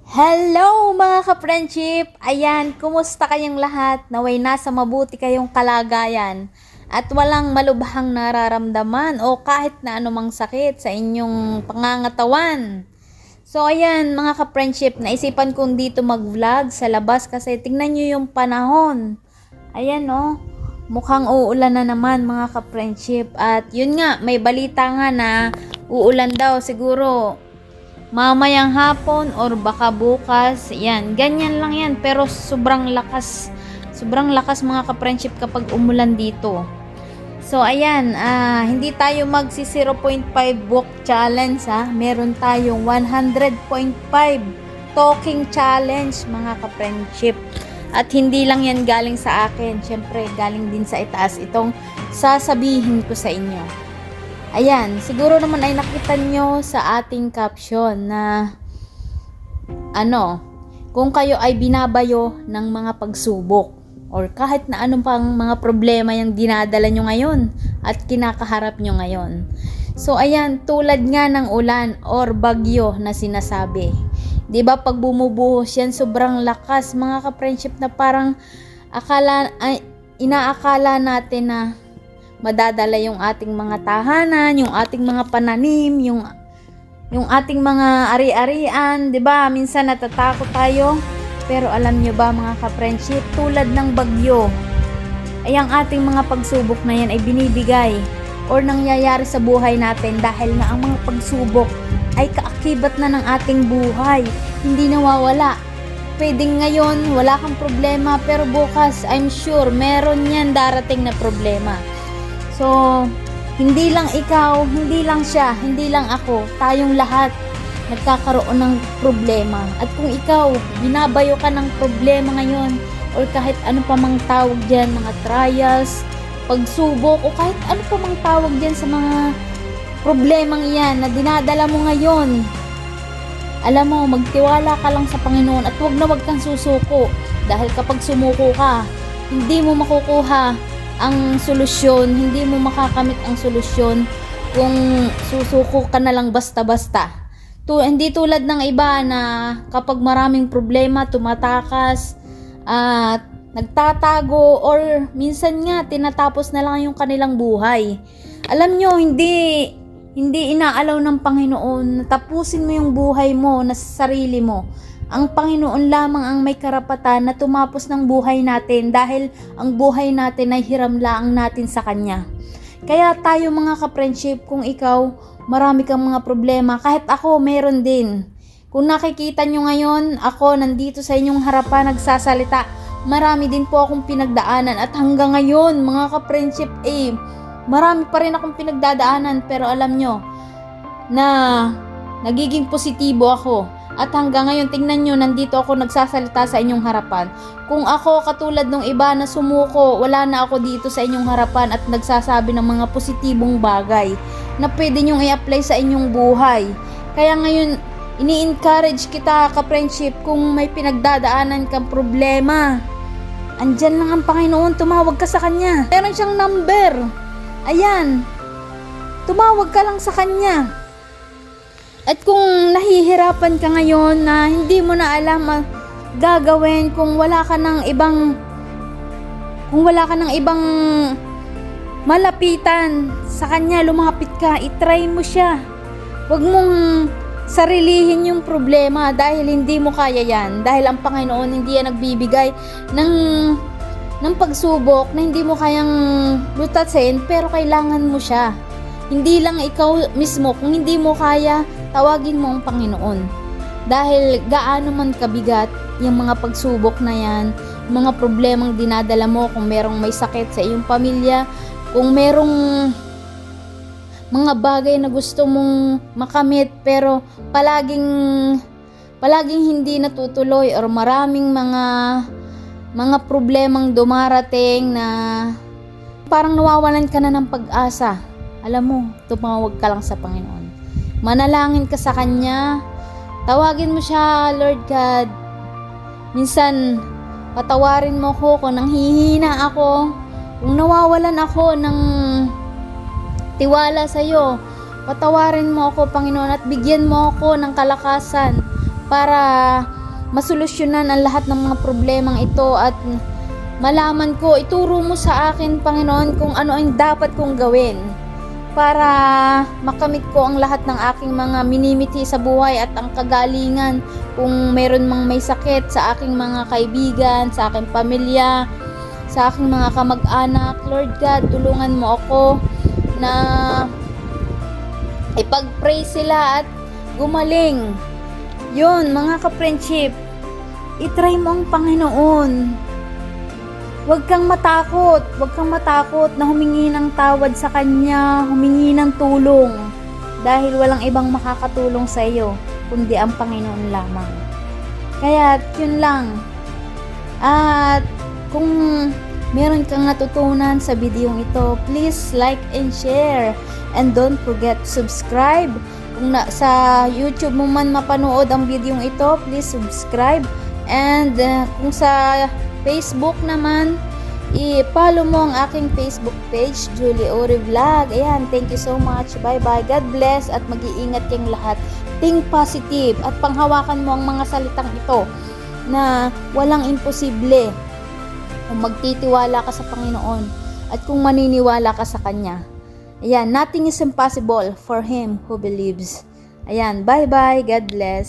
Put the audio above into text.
Hello mga ka-friendship! Ayan, kumusta kayong lahat? Naway nasa mabuti kayong kalagayan at walang malubhang nararamdaman o kahit na anumang sakit sa inyong pangangatawan. So ayan mga ka-friendship, naisipan kong dito mag-vlog sa labas kasi tingnan nyo yung panahon. Ayan oh, mukhang uulan na naman mga ka-friendship at yun nga, may balita nga na uulan daw siguro mamayang hapon or baka bukas. Yan, ganyan lang yan. Pero sobrang lakas. Sobrang lakas mga ka-friendship kapag umulan dito. So, ayan. Hindi tayo magsi 0.5 walk challenge ha. Meron tayong 100.5 talking challenge mga ka-friendship. At hindi lang yan galing sa akin. Syempre, galing din sa itaas itong sasabihin ko sa inyo. Ayan, siguro naman ay nakita nyo sa ating caption na kung kayo ay binabayo ng mga pagsubok or kahit na anong pang mga problema yung dinadala nyo ngayon at kinakaharap nyo ngayon. So ayan, tulad nga ng ulan or bagyo na sinasabi. 'Di ba pag bumubuhos yan, sobrang lakas mga ka-friendship na parang inaakala natin na madadala yung ating mga tahanan, yung ating mga pananim, yung ating mga ari-arian, 'di ba? Minsan natatakot tayo. Pero alam niyo ba mga ka-friendship, tulad ng bagyo, ay ang ating mga pagsubok na yan ay binibigay or nangyayari sa buhay natin dahil nga ang mga pagsubok ay kaakibat na ng ating buhay. Hindi nawawala. Pwedeng ngayon wala kang problema pero bukas I'm sure meron yan darating na problema. So, hindi lang ikaw, hindi lang siya, hindi lang ako, tayong lahat nagkakaroon ng problema. At kung ikaw, binabayo ka ng problema ngayon, or kahit ano pa mang tawag dyan, mga trials, pagsubok, o kahit ano pa mang tawag dyan sa mga problemang iyan na dinadala mo ngayon, alam mo, magtiwala ka lang sa Panginoon at wag kang susuko. Dahil kapag sumuko ka, hindi mo makukuha ang solusyon, hindi mo makakamit ang solusyon kung susuko ka na lang basta-basta. Hindi tulad ng iba na kapag maraming problema, tumatakas at nagtatago or minsan nga tinatapos na lang yung kanilang buhay. Alam nyo, hindi inaalaw ng Panginoon na tapusin mo yung buhay mo na sa sarili mo. Ang Panginoon lamang ang may karapatan na tumapos ng buhay natin dahil ang buhay natin ay hiram laang natin sa Kanya. Kaya tayo mga ka-friendship, kung ikaw marami kang mga problema, kahit ako meron din. Kung nakikita nyo ngayon, ako nandito sa inyong harapan nagsasalita, marami din po akong pinagdaanan at hanggang ngayon mga ka-friendship, marami pa rin akong pinagdadaanan pero alam nyo na nagiging positibo ako. At hanggang ngayon, tingnan nyo, nandito ako nagsasalita sa inyong harapan. Kung ako katulad ng iba na sumuko, wala na ako dito sa inyong harapan at nagsasabi ng mga positibong bagay na pwede nyong i-apply sa inyong buhay. Kaya ngayon, ini-encourage kita ka-friendship kung may pinagdadaanan kang problema. Andyan lang ang Panginoon, tumawag ka sa Kanya. Meron siyang number. Ayan, tumawag ka lang sa Kanya. At kung nahihirapan ka ngayon na hindi mo na alam gagawin, kung wala ka ng ibang malapitan sa Kanya, lumapit ka, itry mo siya. Huwag mong sarilihin yung problema dahil hindi mo kaya yan. Dahil ang Panginoon hindi yan nagbibigay ng pagsubok na hindi mo kayang lutasin, pero kailangan mo siya. Hindi lang ikaw mismo, kung hindi mo kaya, tawagin mo ang Panginoon. Dahil gaano man kabigat yung mga pagsubok na yan, mga problemang dinadala mo, kung merong may sakit sa iyong pamilya, kung merong mga bagay na gusto mong makamit pero palaging hindi natutuloy or maraming mga problemang dumarating na parang nawawalan ka na ng pag-asa. Alam mo, tumawag ka lang sa Panginoon. Manalangin ka sa Kanya. Tawagin mo siya, Lord God. Minsan, patawarin mo ko kung nanghihina ako. Kung nawawalan ako ng tiwala sa iyo, patawarin mo ako, Panginoon, at bigyan mo ako ng kalakasan para masolusyonan ang lahat ng mga problemang ito at malaman ko, ituro mo sa akin, Panginoon, kung ano ang dapat kong gawin para makamit ko ang lahat ng aking mga minimiti sa buhay at ang kagalingan kung meron mang may sakit sa aking mga kaibigan, sa aking pamilya, sa aking mga kamag-anak. Lord God, tulungan mo ako na ipag-pray sila at gumaling. Yun, mga ka-friendship, itry mo ang Panginoon. Huwag kang matakot na humingi ng tawad sa Kanya, humingi ng tulong. Dahil walang ibang makakatulong sa iyo, kundi ang Panginoon lamang. Kaya, yun lang. At, kung meron kang natutunan sa videong ito, please like and share. And don't forget to subscribe. Kung sa YouTube mo man mapanood ang videong ito, please subscribe. And kung sa Facebook naman, i-follow mo ang aking Facebook page, Julie Ori Vlog. Ayan, thank you so much. Bye-bye. God bless at mag-iingat kayong lahat. Think positive at panghawakan mo ang mga salitang ito na walang imposible kung magtitiwala ka sa Panginoon at kung maniniwala ka sa Kanya. Ayan, nothing is impossible for him who believes. Ayan, bye-bye. God bless.